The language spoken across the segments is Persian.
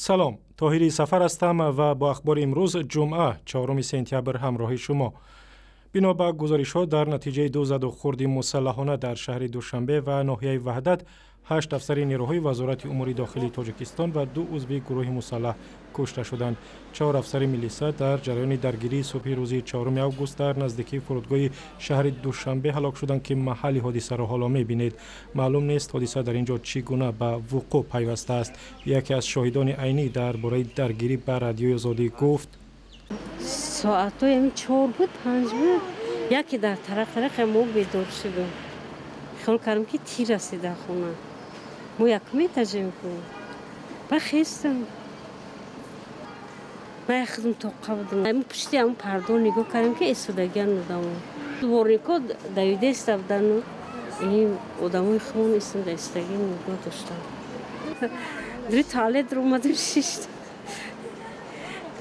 سلام، طاهری سفر هستم و با اخبار امروز جمعه 4 سپتامبر همراه شما. بنا به گزارش‌ها در نتیجه دو زد و خورد مسلحانه در شهر دوشنبه و ناحیه وحدت 8 افسر نیروهای وزارت امور داخلی تاجیکستان و 2 عضو گروه مسلح کشته شدند. 4 افسر ملیسا در جریان درگیری صبح روز 4 آگوست در نزدیکی فرودگاه شهر دوشنبه هلاک شدند که محل حادثه را حالا می‌بینید. معلوم نیست حادثه در اینجا چگونه به وقوع پیوسته است. یکی از شاهدان عینی درباره درگیری به رادیوی آزادی گفت: ساعت‌های 4 بود 5 بود یکی در طرق ما بیدار شدم. خیال کردم که تیر رسیده خونه. ما یک میتجیم کنیم. بخیستم. من خودم توقع بودم. ما پشتی همون پردون نگاه کردیم که ایستادگی ندارم. وارنیکا دویده استادن و این آدمای خون ایستاد ایستادگی نگاه داشتن. دری تالت رو اومدم شیشت.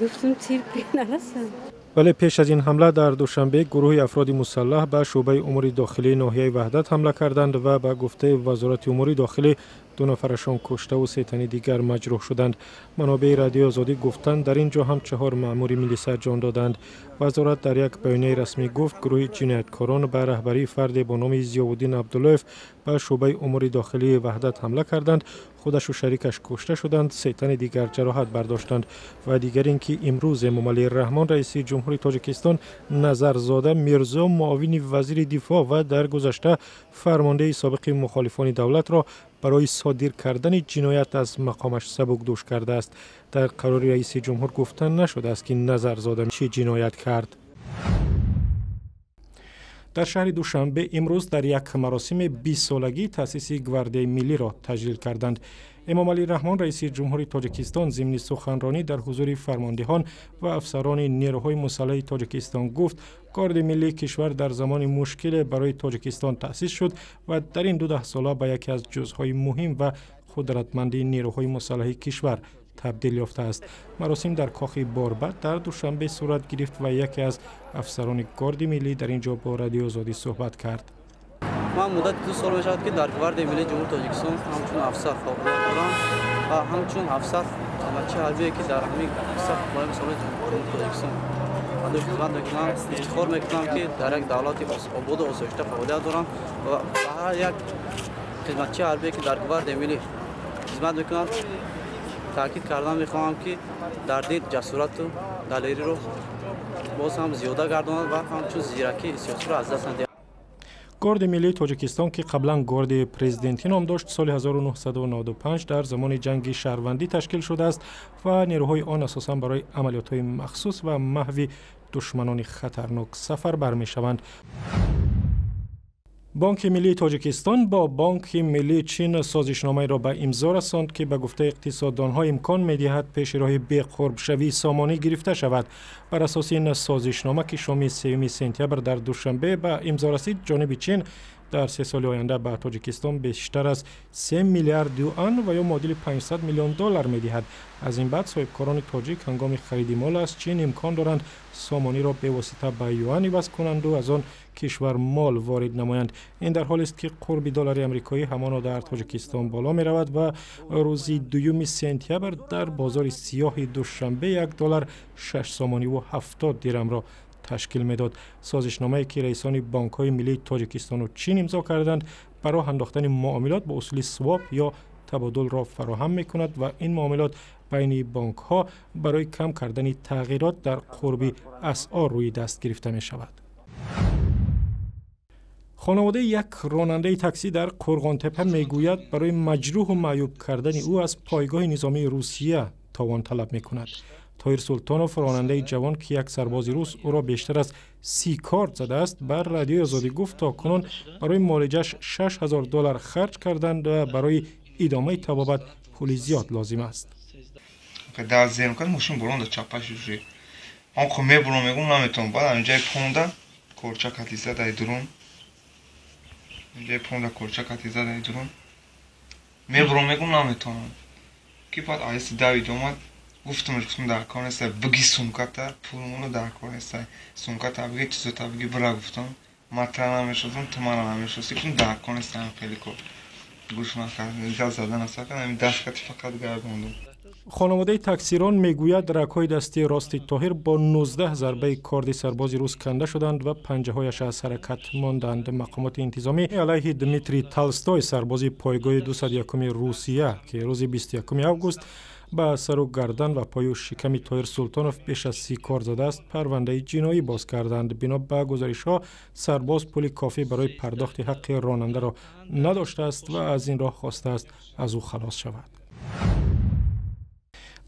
گفتم تیر پی نرسد. ولی پیش از این حمله در دوشنبه گروه افراد مسلح به شعبه امور داخلی ناحیه وحدت حمله کردند و به گفته وزارت امور داخلی 2 نفرشان کشته و 3 تن دیگر مجروح شدند. منابع رادیو آزادی گفتند در اینجا هم 4 مأمور ملیسا جان دادند. وزارت در یک بیانیه رسمی گفت گروه جنایتکاران به رهبری فرد با نام ضیاءالدین عبداللهف به شعبه امور داخلی وحدت حمله کردند. خودش و شریکش کشته شدند، 3 تن دیگر جراحت برداشتند. و دیگر اینکه امروز مملی رحمان رئیس جمهوری تاجیکستان نظرزاده میرزا معاون وزیر دفاع و در گذشته فرمانده سابق مخالفان دولت را برای صادر کردن جنایت از مقامش سبکدوش کرده است. در قرار رئیس جمهور گفتن نشده است که نظرزاده چه جنایت کرد. در شهر دوشنبه امروز در یک مراسم 20 سالگی تاثیس گواردیای ملی را تجلیل کردند. امام علی رحمان رئیس جمهوری تاجیکستان ضمن سخنرانی در حضور فرماندهان و افسران نیروهای مسلح تاجیکستان گفت گارد ملی کشور در زمان مشکل برای تاجیکستان تأسیس شد و در این 12 ساله به یکی از جزءهای مهم و قدرتمندی نیروهای مسلح کشور تبدیل یافته است. مراسم در کاخ باربد در دوشنبه صورت گرفت و یکی از افسران گارد ملی در اینجا با رادیو آزادی صحبت کرد. من مدت 2 سال میشود که در گواردیای ملی جمهوری تاجیکستان همچون افسر فوق‌العاده دارم و همچون افسر همچه حربی که در همین سخت برای مسئله جمهوری تاجیکستان من خدمت میکنم. افتخار میکنم که در یک دولت آباد و آسایشته فعالیت دارم و هر یک خدمتچی حربی که در گواردیای ملی خدمت میکنم تاکید کردم میخواهم که در دید جسارت و دلیری رو باز هم زیاده گرداند و همچون زیرکی سیاسی رو از دست ندهد. گارد ملی تاجیکستان که قبلا گارد پرزیدنتی نام داشت سال 1995 در زمان جنگ شهروندی تشکیل شده است و نیروهای آن اساساً برای عملیات‌های مخصوص و محو دشمنان خطرناک سفربر می‌شوند. بانک ملی تاجیکستان با بانک ملی چین سازشنامه را به امضا رساند که به گفته اقتصاددان‌ها امکان می‌دهد پیش راه بی‌قرب شوی سامانی گرفته شود. بر اساس این سازشنامه که شام 3 سپتامبر در دوشنبه به امضا رسید، جانب چین در 3 سال آینده به تاجیکستان بیشتر از 3 میلیارد یوان و یا معادل 500 میلیون دلار می‌دهد. از این بعد صاحبکاران تاجیک هنگام خرید مال از چین امکان دارند سامانی را به واسطه به یوان عوض کنند و از آن کشور مال وارد نمایند. این در حالی است که قرب دلار آمریکایی همانا در تاجیکستان بالا می رود و روز 2 سپتامبر در بازار سیاه دوشنبه 1 دلار 6 سامانی و 70 درم را تشکیل میداد. سازشنامه‌ای که رئیسان بانک‌های ملی تاجیکستان و چین امضا کردند برای انداختن معاملات با اصول سواب یا تبادل را فراهم می‌کند و این معاملات بین بانک‌ها برای کم کردن تغییرات در قرب اسعار روی دست گرفته می‌شود. خانواده یک راننده تاکسی در قرغانتپه میگوید برای مجروح و معیوب کردن او از پایگاه نظامی روسیه تاوان طلب می‌کند. طاهر سلطانوف راننده جوان که یک سرباز روس او را بیشتر از 30 کارت زده است بر رادیو آزادی گفت تاکنون برای معالجه‌اش 6000 دلار خرج کردند و برای ادامه طبابت پول زیاد لازم است. در ذهن کنم ماشین بلند چپش روی آن خو میبرم میگم نمیتونم بعد اینجا پونده کورچا کتی زده درون اینجا پونده کورچا کتی زده درون میبرم میگم نمیتونم که بعد آیس دوید اومد گفتم در کار است بگی سونکاتا پولمونو در کار است سونکاتا بگی چیزو تا بگی برا گفتم مطرح نمیشدم تو من نمیشدم که در کار است خیلی کو گوش نکرد اینجا زدن است که همین دست کتی فقط گردوندم. خانواده تکثیران میگوید رگ‌های دستی راست طاهر با 19 ضربه کارد سرباز روس کنده شدند و پنجه‌هایش از حرکت ماندند. مقامات انتظامی علیه دمیتری تالستوی سرباز پایگاه 201 روسیه که روز 21 اوگوست با سر و گردن و پای و شکم طاهر سلطانوف بیش از 30 کار زده است پرونده جنایی باز کردند. بنا به گزارش‌ها سرباز پول کافی برای پرداخت حق راننده را نداشته است و از این راه خواسته است از او خلاص شود.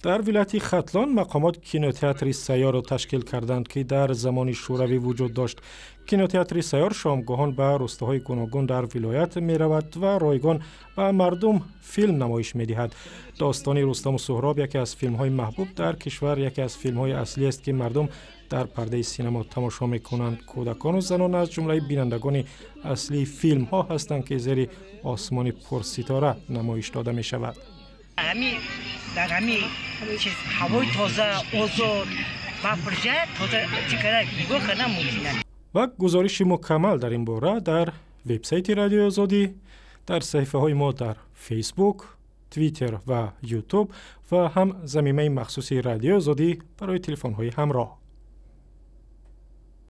در ولایت ختلان مقامات کینوتئاتری سیار را تشکیل کردند که در زمان شوروی وجود داشت. کینوتئاتری سیار شامگاهان به روستاهای گوناگون در ولایت می رود و رایگان به مردم فیلم نمایش می دهد. داستان رستم و سهراب یکی از فیلم‌های محبوب در کشور یکی از فیلم‌های اصلی است که مردم در پرده سینما تماشا می کنند. کودکان و زنان از جمله بینندگان اصلی فیلم‌ها هستند که زری آسمان پرستاره نمایش داده می شود. در همین هوای تازه آزاد و پروژه تازه چیکار نگاه کردن ممکنه. و گزارش مکمل در این باره در وبسایت رادیو آزادی، در صفحه های ما در فیسبوک، توییتر و یوتیوب و هم زمینه مخصوصی رادیو آزادی برای تلفن های همراه.